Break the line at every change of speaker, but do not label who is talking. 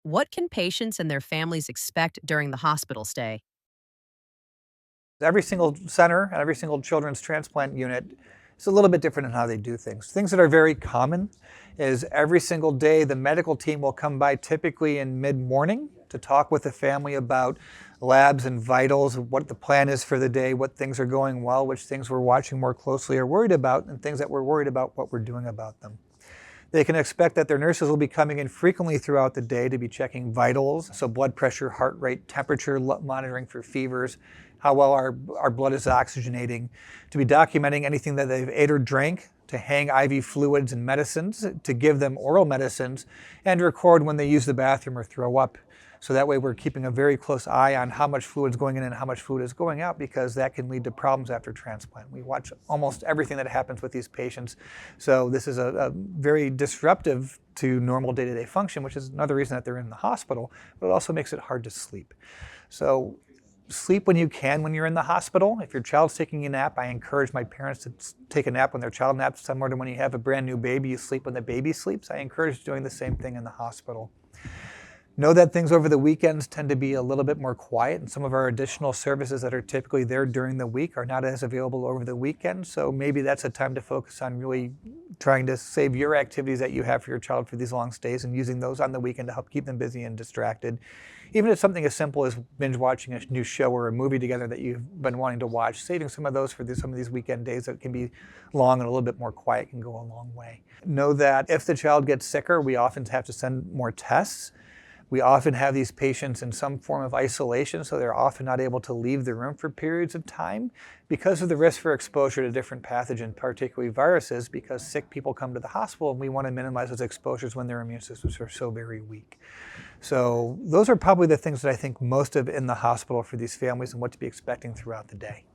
What can patients and their families expect during the hospital stay?
Every single center and every single children's transplant unit is a little bit different in how they do things. Things that are very common is every single day the medical team will come by typically in mid-morning to talk with the family about labs and vitals, what the plan is for the day, what things are going well, which things we're watching more closely or worried about, and things that we're worried about, what we're doing about them. They can expect that their nurses will be coming in frequently throughout the day to be checking vitals, so blood pressure, heart rate, temperature, monitoring for fevers, how well our blood is oxygenating, to be documenting anything that they've ate or drank, to hang IV fluids and medicines, to give them oral medicines, and to record when they use the bathroom or throw up. So that way we're keeping a very close eye on how much fluid is going in and how much fluid is going out, because that can lead to problems after transplant. We watch almost everything that happens with these patients. So this is a very disruptive to normal day-to-day function, which is another reason that they're in the hospital, but it also makes it hard to sleep. So sleep when you can when you're in the hospital. If your child's taking a nap, I encourage my parents to take a nap when their child naps, similar to when you have a brand new baby, you sleep when the baby sleeps. I encourage doing the same thing in the hospital. Know that things over the weekends tend to be a little bit more quiet, and some of our additional services that are typically there during the week are not as available over the weekend. So maybe that's a time to focus on really trying to save your activities that you have for your child for these long stays and using those on the weekend to help keep them busy and distracted. Even if it's something as simple as binge watching a new show or a movie together that you've been wanting to watch, saving some of those for some of these weekend days that can be long and a little bit more quiet can go a long way. Know that if the child gets sicker, we often have to send more tests. We often have these patients in some form of isolation, so they're often not able to leave the room for periods of time because of the risk for exposure to different pathogens, particularly viruses, because sick people come to the hospital and we want to minimize those exposures when their immune systems are so very weak. So those are probably the things that I think most of in the hospital for these families and what to be expecting throughout the day.